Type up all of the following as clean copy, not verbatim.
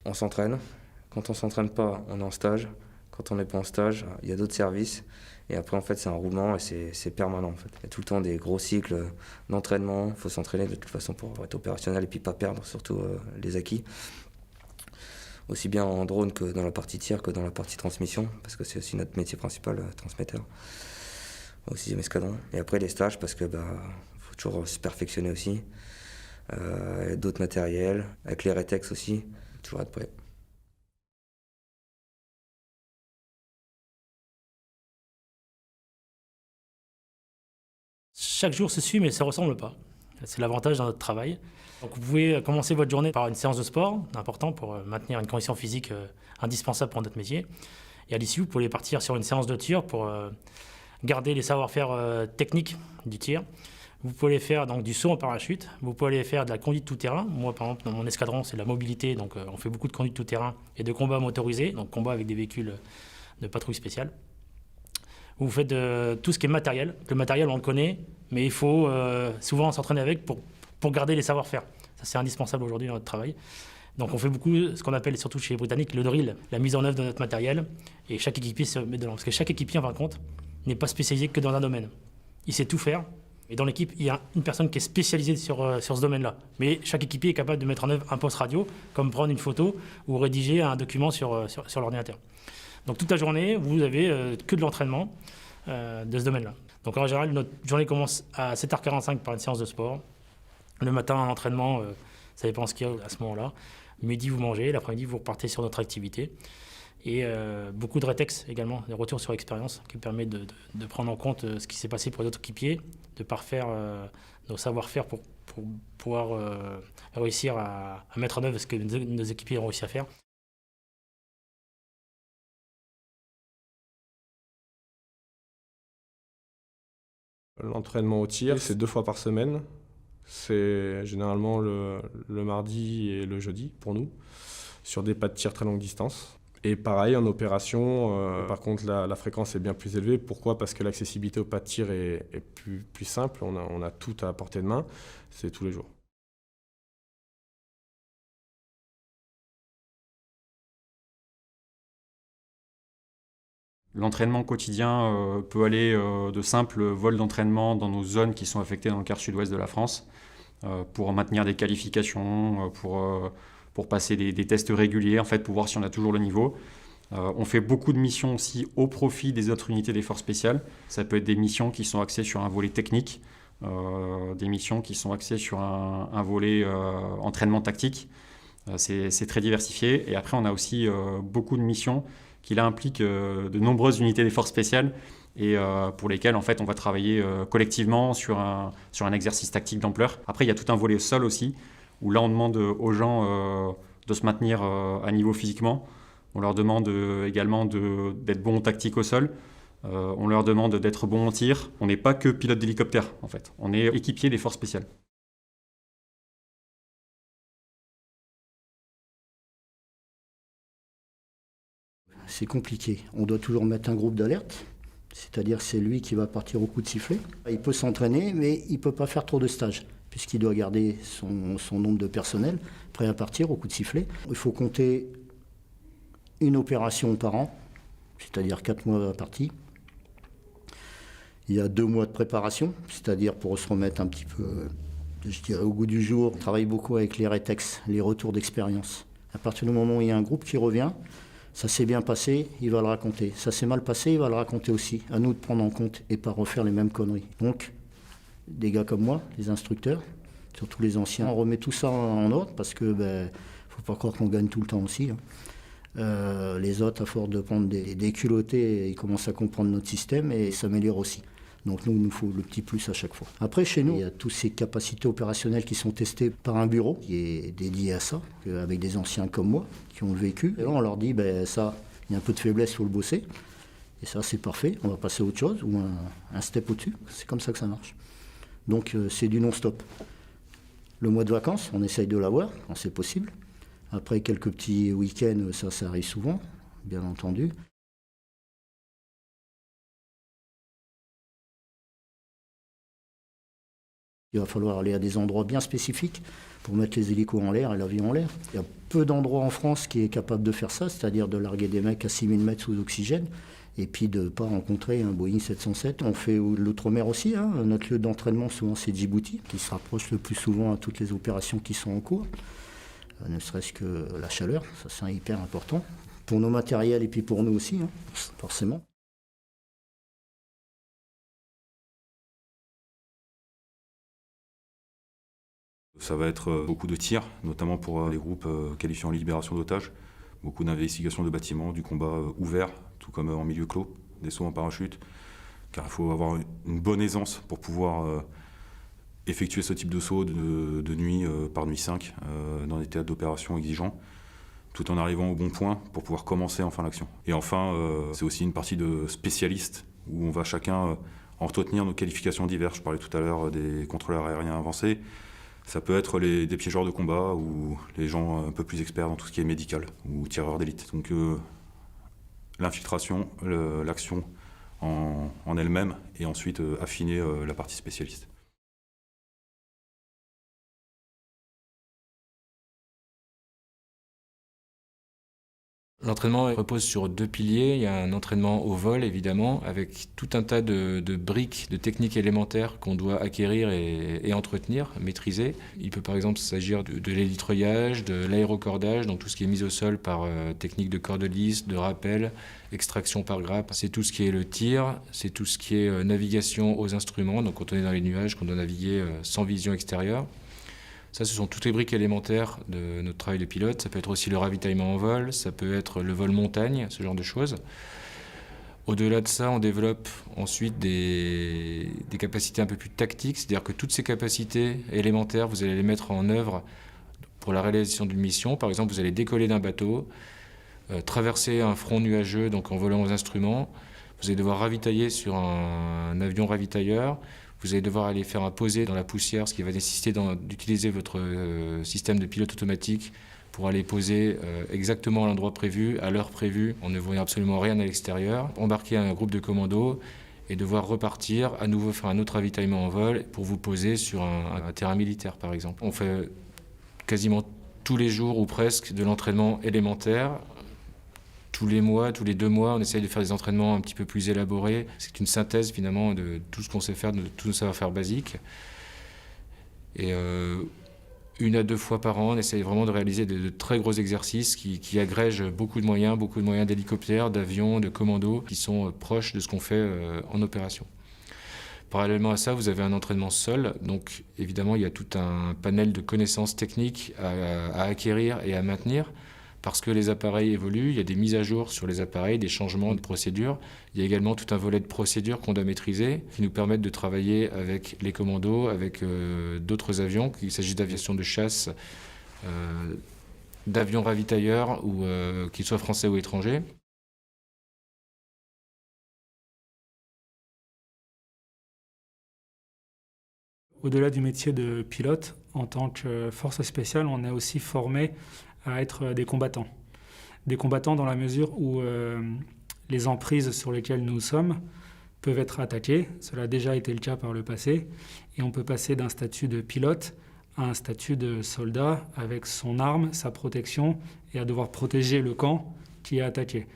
On s'entraîne. Quand on s'entraîne pas, on est en stage. Quand on n'est pas en stage, il y a d'autres services. Et après, en fait, c'est un roulement et c'est permanent. En fait. Il y a tout le temps des gros cycles d'entraînement. Il faut s'entraîner de toute façon pour être opérationnel et puis pas perdre surtout les acquis. Aussi bien en drone que dans la partie tir que dans la partie transmission, parce que c'est aussi notre métier principal, transmetteur, au 6e escadron. Et après les stages, parce que faut toujours se perfectionner aussi. D'autres matériels, avec les rétex aussi, toujours être prêt. Chaque jour se suit, mais ça ne ressemble pas. C'est l'avantage dans notre travail. Donc vous pouvez commencer votre journée par une séance de sport, important pour maintenir une condition physique indispensable pour notre métier. Et à l'issue, vous pouvez partir sur une séance de tir pour garder les savoir-faire techniques du tir. Vous pouvez faire donc du saut en parachute, vous pouvez faire de la conduite tout-terrain. Moi, par exemple, dans mon escadron, c'est de la mobilité, donc on fait beaucoup de conduite tout-terrain et de combat motorisé, donc combat avec des véhicules de patrouille spéciale. Vous faites tout ce qui est matériel. Le matériel, on le connaît, mais il faut souvent s'entraîner avec pour garder les savoir-faire. Ça, c'est indispensable aujourd'hui dans notre travail. Donc on fait beaucoup ce qu'on appelle, surtout chez les Britanniques, le drill, la mise en œuvre de notre matériel. Et chaque équipier se met dedans. Parce que chaque équipier, en fin de compte, n'est pas spécialisé que dans un domaine. Il sait tout faire. Et dans l'équipe, il y a une personne qui est spécialisée sur ce domaine-là. Mais chaque équipier est capable de mettre en œuvre un poste radio, comme prendre une photo ou rédiger un document sur l'ordinateur. Donc toute la journée, vous avez que de l'entraînement de ce domaine-là. Donc en général, notre journée commence à 7h45 par une séance de sport. Le matin, un entraînement, ça dépend ce qu'il y a à ce moment-là. Le midi, vous mangez. L'après-midi, vous repartez sur notre activité. Et beaucoup de rétex également, des retours sur expérience qui permettent de prendre en compte ce qui s'est passé pour les autres équipiers, de parfaire nos savoir-faire pour pouvoir réussir à mettre en œuvre ce que nos équipiers ont réussi à faire. L'entraînement au tir, c'est 2 fois par semaine. C'est généralement le mardi et le jeudi pour nous, sur des pas de tir très longue distance. Et pareil, en opération, par contre, la fréquence est bien plus élevée. Pourquoi ? Parce que l'accessibilité au pas de tir est plus simple. On a tout à portée de main. C'est tous les jours. L'entraînement quotidien peut aller de simples vols d'entraînement dans nos zones qui sont affectées dans le quart sud-ouest de la France pour maintenir des qualifications, pour passer des tests réguliers, en fait, pour voir si on a toujours le niveau. On fait beaucoup de missions aussi au profit des autres unités des forces spéciales. Ça peut être des missions qui sont axées sur un volet technique, des missions qui sont axées sur un volet entraînement tactique. C'est très diversifié. Et après, on a aussi beaucoup de missions qui là impliquent de nombreuses unités des forces spéciales et pour lesquelles en fait on va travailler collectivement sur un exercice tactique d'ampleur. Après il y a tout un volet sol aussi où là on demande aux gens de se maintenir à niveau physiquement. On leur demande également d'être bons en tactique au sol. On leur demande d'être bons en tir. On n'est pas que pilote d'hélicoptère en fait. On est équipier des forces spéciales. C'est compliqué. On doit toujours mettre un groupe d'alerte, c'est-à-dire c'est lui qui va partir au coup de sifflet. Il peut s'entraîner, mais il ne peut pas faire trop de stages, puisqu'il doit garder son nombre de personnel prêt à partir au coup de sifflet. Il faut compter une opération par an, c'est-à-dire 4 mois partie. Il y a 2 mois de préparation, c'est-à-dire pour se remettre un petit peu, je dirais, au goût du jour. On travaille beaucoup avec les rétex, les retours d'expérience. À partir du moment où il y a un groupe qui revient, ça s'est bien passé, il va le raconter. Ça s'est mal passé, il va le raconter aussi. À nous de prendre en compte et pas refaire les mêmes conneries. Donc, des gars comme moi, les instructeurs, surtout les anciens, on remet tout ça en ordre parce que faut pas croire qu'on gagne tout le temps aussi. Les autres, à force de prendre des culottés, ils commencent à comprendre notre système et s'améliorent aussi. Donc nous, il nous faut le petit plus à chaque fois. Après, chez nous, il y a toutes ces capacités opérationnelles qui sont testées par un bureau qui est dédié à ça, avec des anciens comme moi qui ont le vécu. Et là, on leur dit, ça, il y a un peu de faiblesse, il faut le bosser. Et ça, c'est parfait, on va passer à autre chose ou un step au-dessus. C'est comme ça que ça marche. Donc c'est du non-stop. Le mois de vacances, on essaye de l'avoir quand c'est possible. Après, quelques petits week-ends, ça arrive souvent, bien entendu. Il va falloir aller à des endroits bien spécifiques pour mettre les hélicos en l'air et l'avion en l'air. Il y a peu d'endroits en France qui est capable de faire ça, c'est-à-dire de larguer des mecs à 6000 mètres sous oxygène et puis de ne pas rencontrer un Boeing 707. On fait l'outre-mer aussi. Notre lieu d'entraînement, souvent, c'est Djibouti, qui se rapproche le plus souvent à toutes les opérations qui sont en cours. Ne serait-ce que la chaleur, ça c'est hyper important. Pour nos matériels et puis pour nous aussi, forcément. Ça va être beaucoup de tirs, notamment pour les groupes qualifiés en libération d'otages, beaucoup d'investigations de bâtiments, du combat ouvert, tout comme en milieu clos, des sauts en parachute, car il faut avoir une bonne aisance pour pouvoir effectuer ce type de saut de nuit par nuit 5 dans des théâtres d'opération exigeants, tout en arrivant au bon point pour pouvoir commencer enfin l'action. Et enfin, c'est aussi une partie de spécialistes où on va chacun entretenir nos qualifications diverses. Je parlais tout à l'heure des contrôleurs aériens avancés. Ça peut être des piégeurs de combat ou les gens un peu plus experts dans tout ce qui est médical ou tireurs d'élite. Donc l'infiltration, l'action en elle-même et ensuite affiner la partie spécialiste. L'entraînement repose sur 2 piliers. Il y a un entraînement au vol, évidemment, avec tout un tas de briques, de techniques élémentaires qu'on doit acquérir et entretenir, maîtriser. Il peut par exemple s'agir de l'hélitreuillage, de l'aérocordage, donc tout ce qui est mis au sol par technique de corde lisse, de rappel, extraction par grappe. C'est tout ce qui est le tir, c'est tout ce qui est navigation aux instruments, donc quand on est dans les nuages, qu'on doit naviguer sans vision extérieure. Ça, ce sont toutes les briques élémentaires de notre travail de pilote. Ça peut être aussi le ravitaillement en vol, ça peut être le vol montagne, ce genre de choses. Au-delà de ça, on développe ensuite des capacités un peu plus tactiques, c'est-à-dire que toutes ces capacités élémentaires, vous allez les mettre en œuvre pour la réalisation d'une mission. Par exemple, vous allez décoller d'un bateau, traverser un front nuageux, donc en volant aux instruments. Vous allez devoir ravitailler sur un avion ravitailleur. Vous allez devoir aller faire un posé dans la poussière, ce qui va nécessiter d'utiliser votre système de pilote automatique pour aller poser exactement à l'endroit prévu, à l'heure prévue, en ne voyant absolument rien à l'extérieur. Embarquer un groupe de commandos et devoir repartir, à nouveau faire un autre ravitaillement en vol pour vous poser sur un terrain militaire, par exemple. On fait quasiment tous les jours ou presque de l'entraînement élémentaire. Tous les mois, tous les 2 mois, on essaye de faire des entraînements un petit peu plus élaborés. C'est une synthèse finalement de tout ce qu'on sait faire, de tout nos savoir-faire basiques. Et 1 à 2 fois par an, on essaye vraiment de réaliser de très gros exercices qui agrègent beaucoup de moyens d'hélicoptères, d'avions, de commandos, qui sont proches de ce qu'on fait en opération. Parallèlement à ça, vous avez un entraînement sol. Donc évidemment, il y a tout un panel de connaissances techniques à acquérir et à maintenir. Parce que les appareils évoluent, il y a des mises à jour sur les appareils, des changements de procédures. Il y a également tout un volet de procédures qu'on doit maîtriser, qui nous permettent de travailler avec les commandos, avec d'autres avions, qu'il s'agisse d'aviation de chasse, d'avions ravitailleurs, ou qu'ils soient français ou étrangers. Au-delà du métier de pilote, en tant que force spéciale, on est aussi formé à être des combattants. Des combattants dans la mesure où les emprises sur lesquelles nous sommes peuvent être attaquées. Cela a déjà été le cas par le passé. Et on peut passer d'un statut de pilote à un statut de soldat avec son arme, sa protection et à devoir protéger le camp qui est attaqué.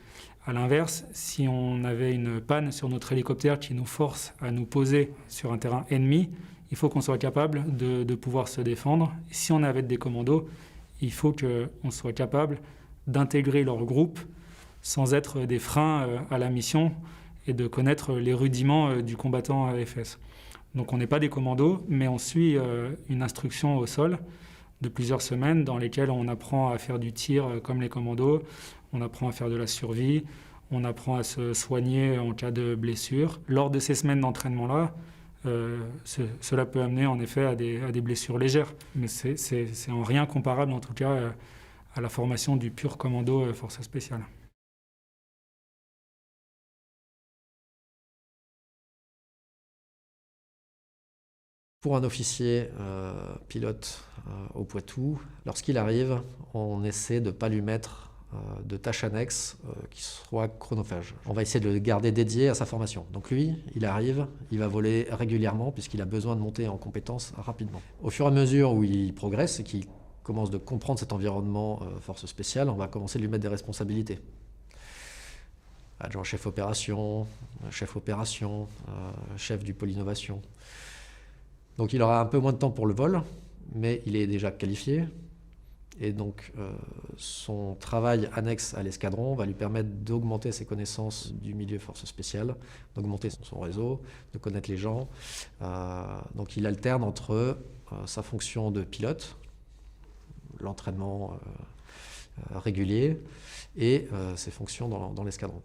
A l'inverse, si on avait une panne sur notre hélicoptère qui nous force à nous poser sur un terrain ennemi, il faut qu'on soit capable de pouvoir se défendre. Et si on avait des commandos, il faut qu'on soit capable d'intégrer leur groupe sans être des freins à la mission et de connaître les rudiments du combattant AFS. Donc on n'est pas des commandos, mais on suit une instruction au sol de plusieurs semaines dans lesquelles on apprend à faire du tir comme les commandos, on apprend à faire de la survie, on apprend à se soigner en cas de blessure. Lors de ces semaines d'entraînement-là, cela peut amener en effet à des blessures légères, mais c'est en rien comparable en tout cas à la formation du pur commando force spéciale. Pour un officier pilote au Poitou, lorsqu'il arrive, on essaie de ne pas lui mettre de tâches annexes qui soient chronophages. On va essayer de le garder dédié à sa formation. Donc lui, il arrive, il va voler régulièrement puisqu'il a besoin de monter en compétences rapidement. Au fur et à mesure où il progresse et qu'il commence de comprendre cet environnement force spéciale, on va commencer à lui mettre des responsabilités. Adjoint chef opération, chef du pôle innovation. Donc il aura un peu moins de temps pour le vol, mais il est déjà qualifié. Et donc son travail annexe à l'escadron va lui permettre d'augmenter ses connaissances du milieu force spéciale, d'augmenter son réseau, de connaître les gens. Donc il alterne entre sa fonction de pilote, l'entraînement régulier, et ses fonctions dans l'escadron.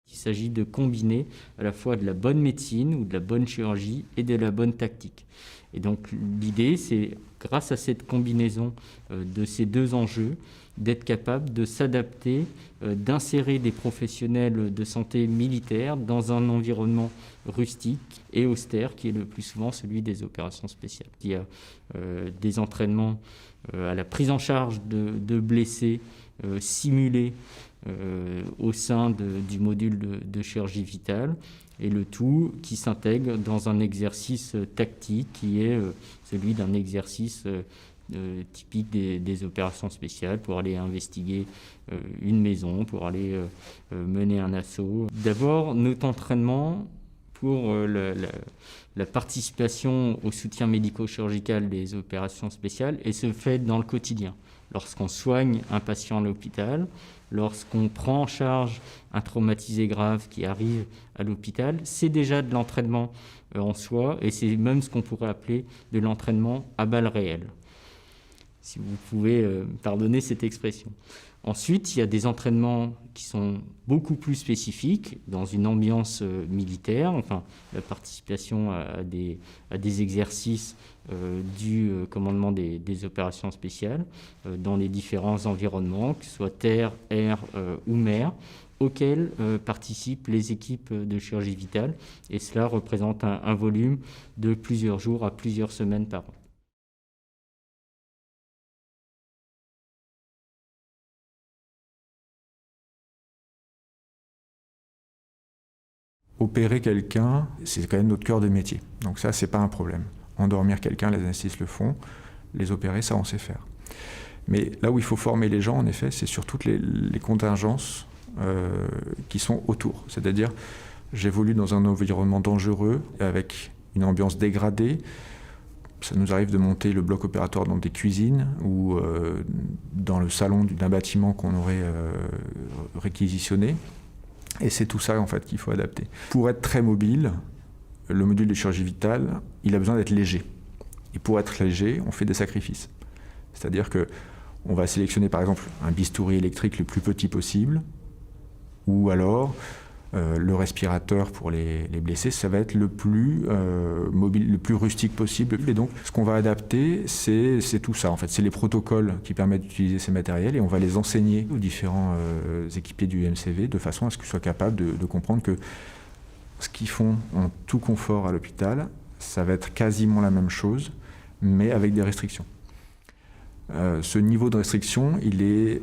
Il s'agit de combiner à la fois de la bonne médecine ou de la bonne chirurgie et de la bonne tactique. Et donc l'idée, c'est grâce à cette combinaison de ces deux enjeux, d'être capable de s'adapter, d'insérer des professionnels de santé militaire dans un environnement rustique et austère qui est le plus souvent celui des opérations spéciales. Il y a des entraînements à la prise en charge de blessés simulés au sein du module de chirurgie vitale, et le tout qui s'intègre dans un exercice tactique qui est celui d'un exercice typique des opérations spéciales pour aller investiguer une maison, pour aller mener un assaut. D'abord, notre entraînement pour la participation au soutien médico-chirurgical des opérations spéciales et se fait dans le quotidien. Lorsqu'on soigne un patient à l'hôpital, lorsqu'on prend en charge un traumatisé grave qui arrive à l'hôpital, c'est déjà de l'entraînement en soi, et c'est même ce qu'on pourrait appeler de l'entraînement à balles réelles, si vous pouvez pardonner cette expression. Ensuite, il y a des entraînements qui sont beaucoup plus spécifiques dans une ambiance militaire, enfin la participation à des exercices du commandement des opérations spéciales dans les différents environnements, que ce soit terre, air ou mer, auxquels participent les équipes de chirurgie vitale, et cela représente un volume de plusieurs jours à plusieurs semaines par an. Opérer quelqu'un, c'est quand même notre cœur de métier. Donc ça, c'est pas un problème. Endormir quelqu'un, les anesthésistes le font. Les opérer, ça, on sait faire. Mais là où il faut former les gens, en effet, c'est sur toutes les contingences qui sont autour. C'est-à-dire, j'évolue dans un environnement dangereux, avec une ambiance dégradée. Ça nous arrive de monter le bloc opératoire dans des cuisines ou dans le salon d'un bâtiment qu'on aurait réquisitionné. Et c'est tout ça en fait qu'il faut adapter. Pour être très mobile, le module de chirurgie vitale, il a besoin d'être léger. Et pour être léger, on fait des sacrifices. C'est-à-dire qu'on va sélectionner par exemple un bistouri électrique le plus petit possible, ou alors le respirateur pour les blessés, ça va être le plus mobile, le plus rustique possible. Et donc, ce qu'on va adapter, c'est tout ça. En fait, c'est les protocoles qui permettent d'utiliser ces matériels et on va les enseigner aux différents équipiers du MCV de façon à ce qu'ils soient capables de comprendre que ce qu'ils font en tout confort à l'hôpital, ça va être quasiment la même chose, mais avec des restrictions. Ce niveau de restriction, il est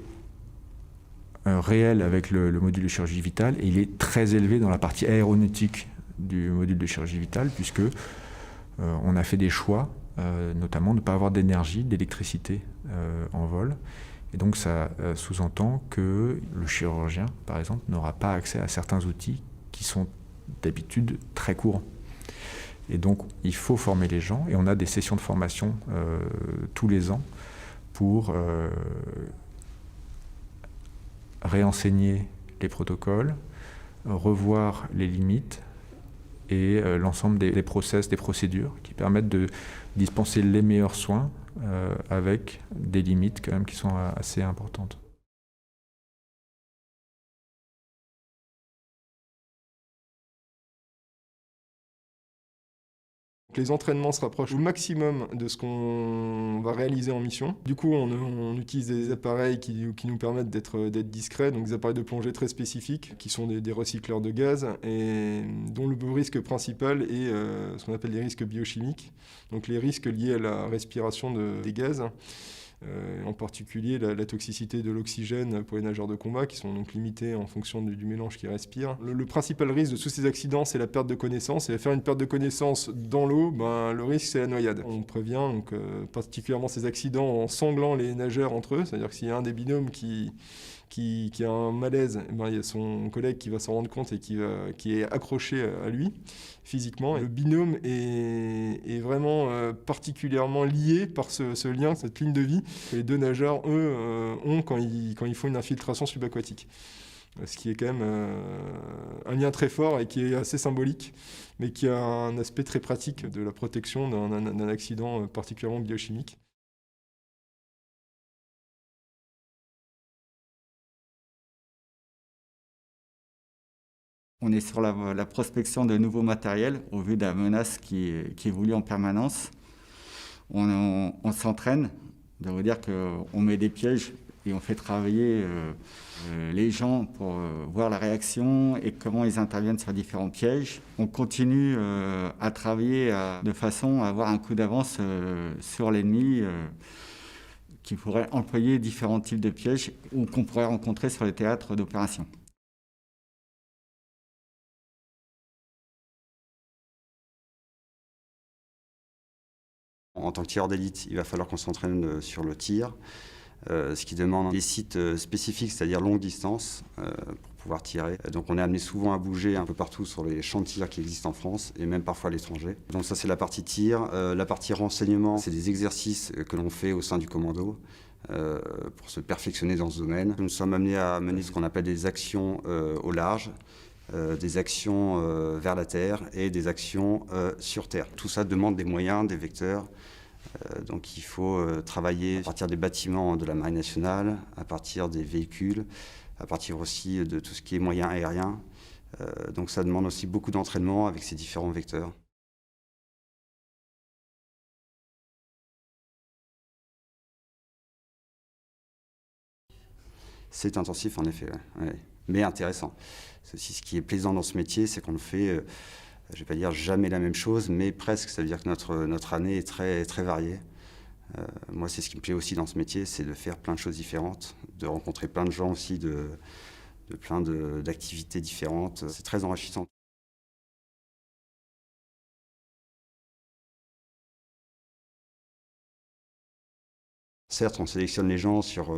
réel avec le module de chirurgie vitale et il est très élevé dans la partie aéronautique du module de chirurgie vitale puisque on a fait des choix, notamment de ne pas avoir d'énergie, d'électricité en vol. Et donc ça sous-entend que le chirurgien, par exemple, n'aura pas accès à certains outils qui sont d'habitude très courants. Et donc il faut former les gens et on a des sessions de formation tous les ans pour réenseigner les protocoles, revoir les limites et l'ensemble des process, des procédures qui permettent de dispenser les meilleurs soins avec des limites quand même qui sont assez importantes. Les entraînements se rapprochent au maximum de ce qu'on va réaliser en mission. Du coup, on utilise des appareils qui nous permettent d'être discrets, donc des appareils de plongée très spécifiques, qui sont des recycleurs de gaz, et dont le risque principal est ce qu'on appelle les risques biochimiques, donc les risques liés à la respiration des gaz. En particulier la toxicité de l'oxygène pour les nageurs de combat qui sont donc limités en fonction du mélange qu'ils respirent. Le principal risque de tous ces accidents, c'est la perte de connaissance. Et faire une perte de connaissance dans l'eau, le risque, c'est la noyade. On prévient donc, particulièrement ces accidents en sanglant les nageurs entre eux. C'est-à-dire que s'il y a un des binômes qui a un malaise, il y a son collègue qui va s'en rendre compte et qui est accroché à lui physiquement. Et le binôme est vraiment particulièrement lié par ce lien, cette ligne de vie que les deux nageurs, eux, ont quand ils font une infiltration subaquatique. Ce qui est quand même un lien très fort et qui est assez symbolique, mais qui a un aspect très pratique de la protection d'un accident particulièrement biochimique. On est sur la prospection de nouveaux matériels au vu de la menace qui évolue en permanence. On s'entraîne, de vous dire qu'on met des pièges et on fait travailler les gens pour voir la réaction et comment ils interviennent sur différents pièges. On continue à travailler de façon à avoir un coup d'avance sur l'ennemi qui pourrait employer différents types de pièges ou qu'on pourrait rencontrer sur les théâtres d'opération. En tant que tireur d'élite, il va falloir qu'on s'entraîne sur le tir, ce qui demande des sites spécifiques, c'est-à-dire longue distance, pour pouvoir tirer. Donc on est amené souvent à bouger un peu partout sur les champs de tir qui existent en France et même parfois à l'étranger. Donc ça c'est la partie tir. La partie renseignement, c'est des exercices que l'on fait au sein du commando pour se perfectionner dans ce domaine. Nous sommes amenés à mener ce qu'on appelle des actions au large, des actions vers la terre et des actions sur terre. Tout ça demande des moyens, des vecteurs. Donc il faut travailler à partir des bâtiments de la Marine nationale, à partir des véhicules, à partir aussi de tout ce qui est moyens aériens. Donc ça demande aussi beaucoup d'entraînement avec ces différents vecteurs. C'est intensif en effet, ouais. Mais intéressant. C'est aussi ce qui est plaisant dans ce métier, c'est qu'on le fait, je ne vais pas dire jamais la même chose, mais presque. Ça veut dire que notre année est très, très variée. Moi, c'est ce qui me plaît aussi dans ce métier, c'est de faire plein de choses différentes, de rencontrer plein de gens aussi, de plein d'activités différentes. C'est très enrichissant. Certes, on sélectionne les gens sur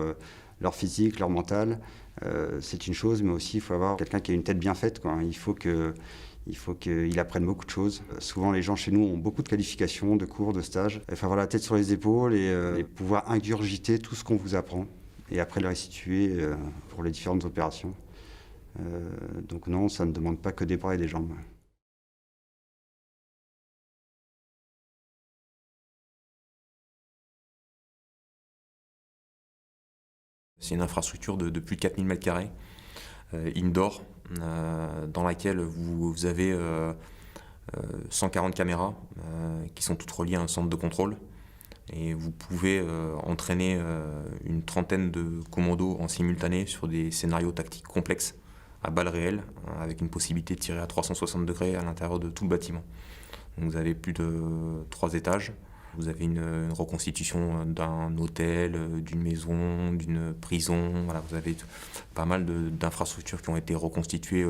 leur physique, leur mental, c'est une chose, mais aussi il faut avoir quelqu'un qui a une tête bien faite, quoi. Il faut qu'il apprenne beaucoup de choses. Souvent, les gens chez nous ont beaucoup de qualifications, de cours, de stages. Il faut avoir la tête sur les épaules et pouvoir ingurgiter tout ce qu'on vous apprend et après le restituer pour les différentes opérations. Donc non, ça ne demande pas que des bras et des jambes. C'est une infrastructure de plus de 4000 m², indoor, dans laquelle vous avez 140 caméras qui sont toutes reliées à un centre de contrôle. Et vous pouvez entraîner une trentaine de commandos en simultané sur des scénarios tactiques complexes, à balles réelles, avec une possibilité de tirer à 360 degrés à l'intérieur de tout le bâtiment. Donc vous avez plus de 3 étages. Vous avez une reconstitution d'un hôtel, d'une maison, d'une prison. Voilà, vous avez pas mal d'infrastructures qui ont été reconstituées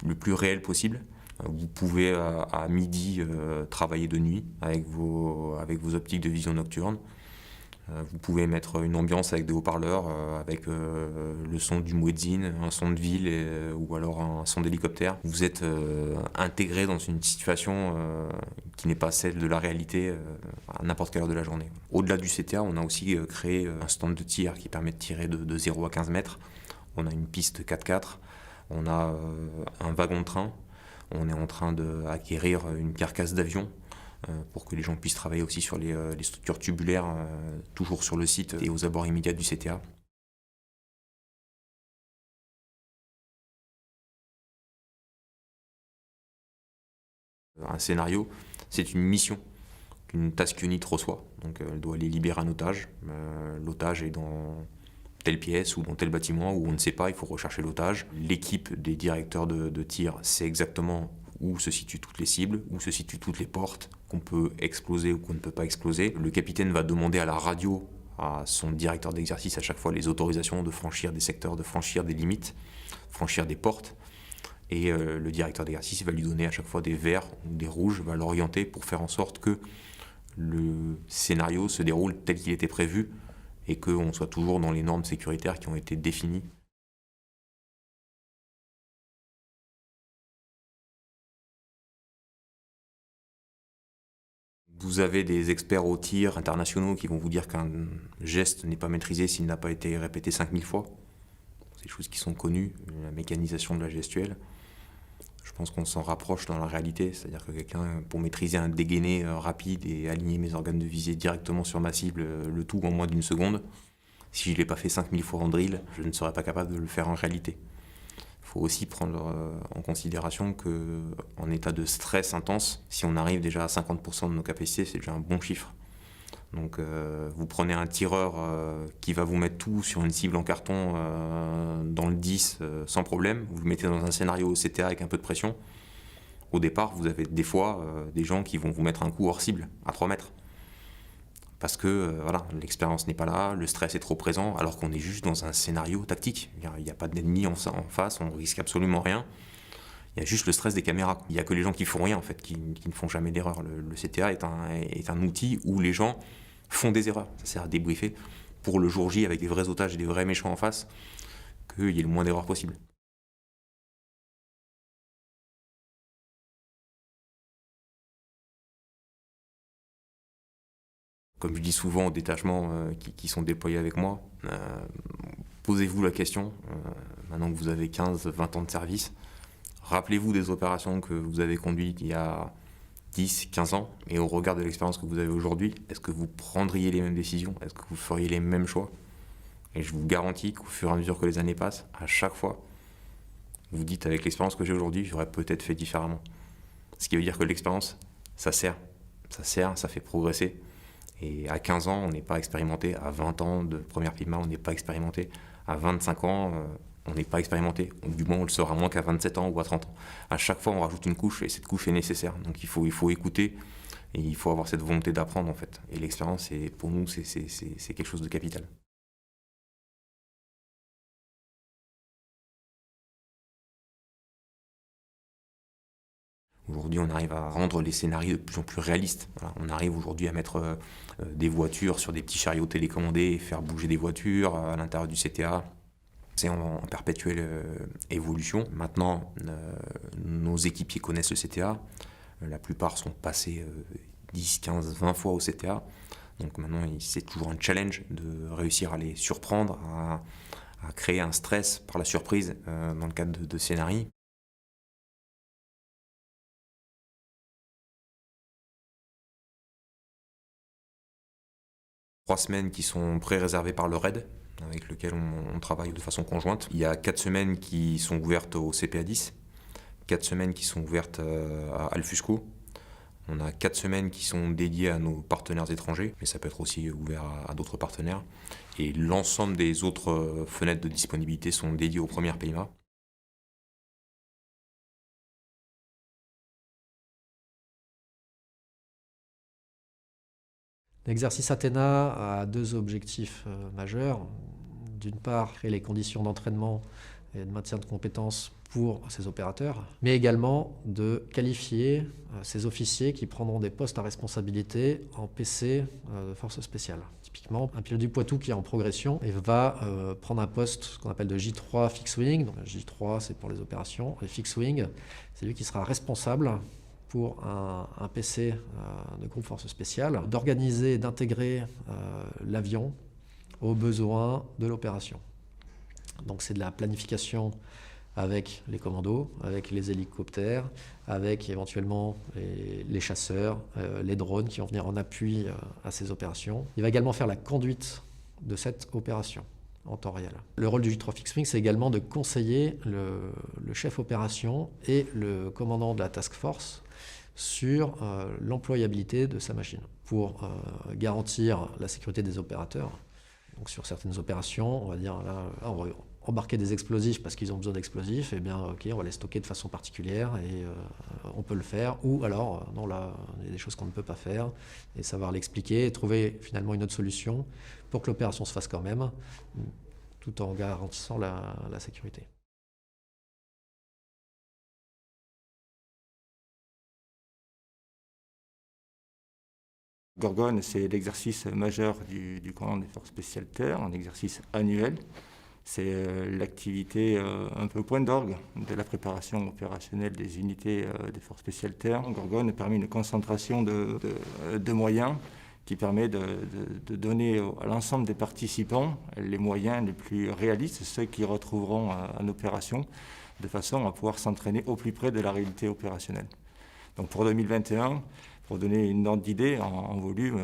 le plus réel possible. Vous pouvez à midi travailler de nuit avec vos optiques de vision nocturne. Vous pouvez mettre une ambiance avec des haut-parleurs, avec le son du muezzin, un son de ville ou alors un son d'hélicoptère. Vous êtes intégré dans une situation qui n'est pas celle de la réalité à n'importe quelle heure de la journée. Au-delà du CTA, on a aussi créé un stand de tir qui permet de tirer de 0 à 15 mètres. On a une piste 4x4, on a un wagon de train, on est en train d'acquérir une carcasse d'avion pour que les gens puissent travailler aussi sur les structures tubulaires, toujours sur le site et aux abords immédiats du CTA. Un scénario, c'est une mission qu'une task unit reçoit. Donc elle doit aller libérer un otage. L'otage est dans telle pièce ou dans tel bâtiment où on ne sait pas, il faut rechercher l'otage. L'équipe des directeurs de tir sait exactement où se situent toutes les cibles, où se situent toutes les portes qu'on peut exploser ou qu'on ne peut pas exploser. Le capitaine va demander à la radio à son directeur d'exercice à chaque fois les autorisations de franchir des secteurs, de franchir des limites, franchir des portes. Et le directeur d'exercice va lui donner à chaque fois des verts ou des rouges, va l'orienter pour faire en sorte que le scénario se déroule tel qu'il était prévu et qu'on soit toujours dans les normes sécuritaires qui ont été définies. Vous avez des experts au tir internationaux qui vont vous dire qu'un geste n'est pas maîtrisé s'il n'a pas été répété 5000 fois. C'est des choses qui sont connues, la mécanisation de la gestuelle. Je pense qu'on s'en rapproche dans la réalité, c'est-à-dire que quelqu'un, pour maîtriser un dégainé rapide et aligner mes organes de visée directement sur ma cible, le tout en moins d'une seconde, si je ne l'ai pas fait 5000 fois en drill, je ne serais pas capable de le faire en réalité. Il faut aussi prendre en considération qu'en état de stress intense, si on arrive déjà à 50% de nos capacités, c'est déjà un bon chiffre. Donc vous prenez un tireur qui va vous mettre tout sur une cible en carton dans le 10 sans problème, vous le mettez dans un scénario CTA avec un peu de pression. Au départ, vous avez des fois des gens qui vont vous mettre un coup hors cible, à 3 mètres. Parce que voilà, l'expérience n'est pas là, le stress est trop présent, alors qu'on est juste dans un scénario tactique. Il n'y a pas d'ennemi en face, on ne risque absolument rien. Il y a juste le stress des caméras. Il n'y a que les gens qui font rien, en fait, qui ne font jamais d'erreur. Le CTA est un outil où les gens font des erreurs. Ça sert à débriefer pour le jour J avec des vrais otages et des vrais méchants en face, qu'il y ait le moins d'erreurs possible. Comme je dis souvent aux détachements qui sont déployés avec moi, posez-vous la question, maintenant que vous avez 15-20 ans de service, rappelez-vous des opérations que vous avez conduites il y a 10, 15 ans, et au regard de l'expérience que vous avez aujourd'hui, est-ce que vous prendriez les mêmes décisions? Est-ce que vous feriez les mêmes choix? Et je vous garantis qu'au fur et à mesure que les années passent, à chaque fois, vous dites avec l'expérience que j'ai aujourd'hui, j'aurais peut-être fait différemment. Ce qui veut dire que l'expérience, ça sert, ça fait progresser. Et à 15 ans, on n'est pas expérimenté. À 20 ans de première PIMA, on n'est pas expérimenté. À 25 ans, on n'est pas expérimenté. Du moins, on le sera moins qu'à 27 ans ou à 30 ans. À chaque fois, on rajoute une couche et cette couche est nécessaire. Donc il faut écouter et il faut avoir cette volonté d'apprendre en fait. Et l'expérience, pour nous, c'est quelque chose de capital. Aujourd'hui, on arrive à rendre les scénarios de plus en plus réalistes. Voilà, on arrive aujourd'hui à mettre des voitures sur des petits chariots télécommandés et faire bouger des voitures à l'intérieur du CTA. C'est en perpétuelle évolution. Maintenant, nos équipiers connaissent le CTA. La plupart sont passés 10, 15, 20 fois au CTA. Donc maintenant, c'est toujours un challenge de réussir à les surprendre, à créer un stress par la surprise dans le cadre de scénarii. Trois semaines qui sont pré-réservées par le RAID, avec lequel on travaille de façon conjointe. Il y a 4 semaines qui sont ouvertes au CPA10, 4 semaines qui sont ouvertes à Alfusco. On a 4 semaines qui sont dédiées à nos partenaires étrangers, mais ça peut être aussi ouvert à d'autres partenaires. Et l'ensemble des autres fenêtres de disponibilité sont dédiées aux premières PIMA. L'exercice Athéna a 2 objectifs majeurs. D'une part, créer les conditions d'entraînement et de maintien de compétences pour ces opérateurs, mais également de qualifier ces officiers qui prendront des postes à responsabilité en PC de force spéciale. Typiquement, un pilote du Poitou qui est en progression et va prendre un poste qu'on appelle de J3 Fixed Wing. Donc, J3, c'est pour les opérations, et Fixed Wing, c'est lui qui sera responsable pour un PC de groupe force spéciale, d'organiser et d'intégrer l'avion aux besoins de l'opération. Donc c'est de la planification avec les commandos, avec les hélicoptères, avec éventuellement les chasseurs, les drones qui vont venir en appui à ces opérations. Il va également faire la conduite de cette opération en temps réel. Le rôle du J3 Fixed Wing, c'est également de conseiller le chef opération et le commandant de la task force sur l'employabilité de sa machine pour garantir la sécurité des opérateurs. Donc sur certaines opérations, on va dire là, on va embarquer des explosifs parce qu'ils ont besoin d'explosifs, et bien ok, on va les stocker de façon particulière et on peut le faire. Ou alors, non là, il y a des choses qu'on ne peut pas faire, et savoir l'expliquer et trouver finalement une autre solution pour que l'opération se fasse quand même, tout en garantissant la sécurité. Gorgone, c'est l'exercice majeur du commandement des forces spéciales terre, un exercice annuel. C'est l'activité un peu point d'orgue de la préparation opérationnelle des unités des forces spéciales terre. Gorgone permet une concentration de moyens qui permet de donner à l'ensemble des participants les moyens les plus réalistes, ceux qui retrouveront en opération, de façon à pouvoir s'entraîner au plus près de la réalité opérationnelle. Donc pour 2021, pour donner une ordre d'idée, en volume,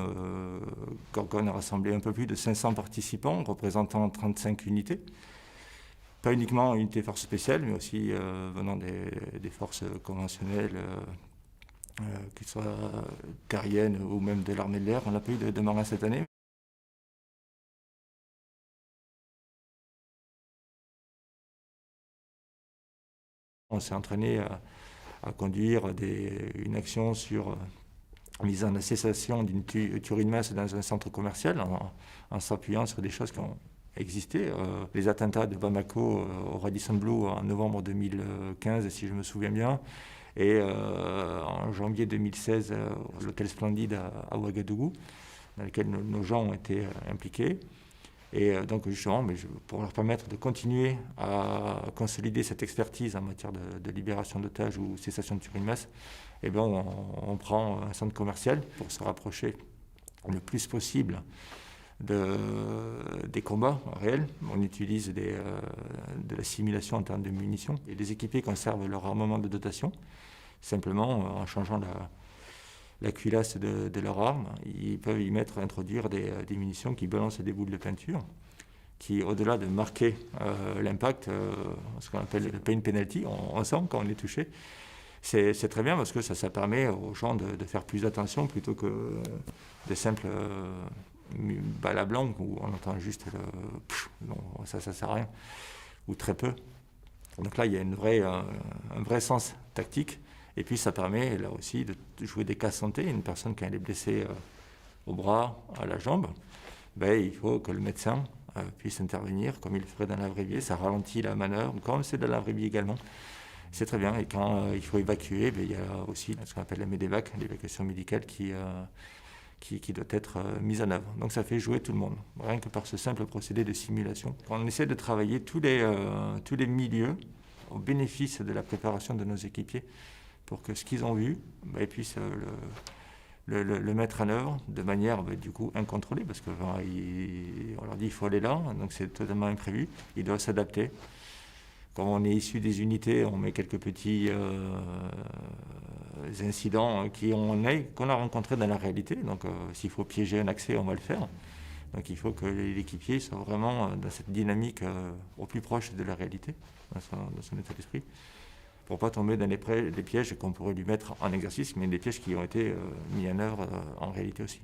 Gorgone a rassemblé un peu plus de 500 participants, représentant 35 unités. Pas uniquement unités forces spéciales, mais aussi venant des forces conventionnelles, qu'ils soient terriennes ou même de l'armée de l'air. On n'a pas eu de marins cette année. On s'est entraîné à conduire une action sur mise en cessation d'une tuerie de masse dans un centre commercial en s'appuyant sur des choses qui ont existé. Les attentats de Bamako au Radisson Blu en novembre 2015, si je me souviens bien, et en janvier 2016, l'hôtel Splendide à Ouagadougou, dans lequel nos gens ont été impliqués. Et donc justement, pour leur permettre de continuer à consolider cette expertise en matière de libération d'otages ou cessation de tuerie de masse, eh bien, on prend un centre commercial pour se rapprocher le plus possible des combats réels. On utilise de la simulation en termes de munitions. Et les équipiers conservent leur armement de dotation, simplement en changeant la culasse de leur arme. Ils peuvent introduire des munitions qui balancent des boules de peinture, qui, au-delà de marquer l'impact, ce qu'on appelle le pain penalty, on sent quand on est touché. C'est très bien parce que ça permet aux gens de faire plus attention plutôt que des simples balles à blanc où on entend juste non, ça sert à rien, ou très peu. Donc là, il y a un vrai sens tactique. Et puis ça permet là aussi de jouer des cas santé. Une personne qui est blessée au bras, à la jambe, il faut que le médecin puisse intervenir comme il le ferait dans la vraie vie. Ça ralentit la manœuvre, comme c'est dans la vraie vie également. C'est très bien. Et quand il faut évacuer, il y a aussi ce qu'on appelle la MEDEVAC, l'évacuation médicale, qui doit être mise en œuvre. Donc ça fait jouer tout le monde, rien que par ce simple procédé de simulation. On essaie de travailler tous les milieux au bénéfice de la préparation de nos équipiers, pour que ce qu'ils ont vu, ils puissent le mettre en œuvre de manière du coup incontrôlée, parce qu'on leur dit il faut aller là, donc c'est totalement imprévu, ils doivent s'adapter. Quand on est issu des unités, on met quelques petits incidents qu'on a rencontrés dans la réalité, donc s'il faut piéger un accès, on va le faire. Donc il faut que l'équipier soit vraiment dans cette dynamique au plus proche de la réalité, dans son état d'esprit, pour ne pas tomber dans des pièges qu'on pourrait lui mettre en exercice, mais des pièges qui ont été mis en œuvre en réalité aussi.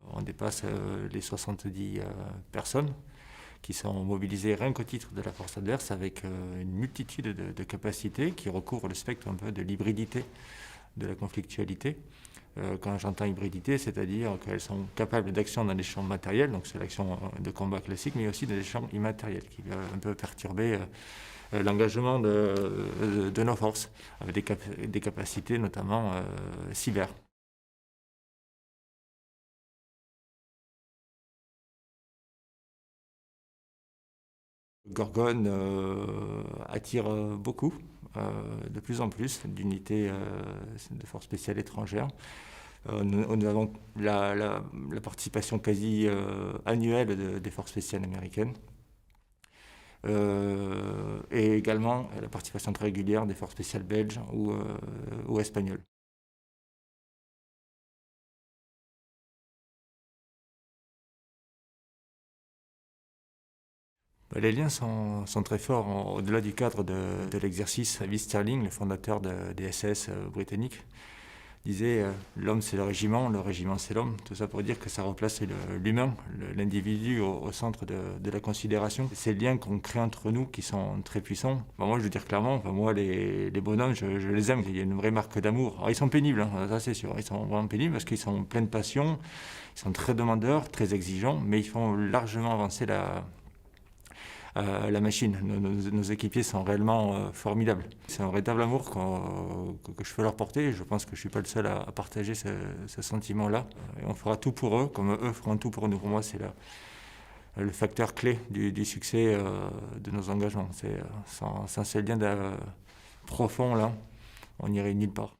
On dépasse les 70 personnes qui sont mobilisées rien qu'au titre de la force adverse, avec une multitude de capacités qui recouvrent le spectre un peu de l'hybridité de la conflictualité. Quand j'entends hybridité, c'est-à-dire qu'elles sont capables d'action dans des champs matériels, donc c'est l'action de combat classique, mais aussi dans des champs immatériels, qui va un peu perturber l'engagement de nos forces, avec des capacités notamment cyber. Gorgone attire beaucoup, de plus en plus, d'unités de forces spéciales étrangères. Nous avons la participation quasi annuelle des forces spéciales américaines, et également la participation très régulière des forces spéciales belges ou espagnoles. Les liens sont très forts au-delà du cadre de l'exercice. Avis Sterling, le fondateur des SS britanniques, disait l'homme c'est le régiment c'est l'homme. Tout ça pour dire que ça replace l'humain, l'individu au centre de la considération. Ces liens qu'on crée entre nous qui sont très puissants. Moi je veux dire clairement, moi les bonhommes je les aime, il y a une vraie marque d'amour. Alors, ils sont pénibles, ça c'est sûr, ils sont vraiment pénibles parce qu'ils sont pleins de passion, ils sont très demandeurs, très exigeants, mais ils font largement avancer la machine. Nos équipiers sont réellement formidables. C'est un véritable amour que je peux leur porter. Je pense que je ne suis pas le seul à partager ce sentiment-là. Et on fera tout pour eux, comme eux feront tout pour nous. Pour moi, c'est le facteur clé du succès de nos engagements. Sans ces liens profonds, là, on n'irait nulle part.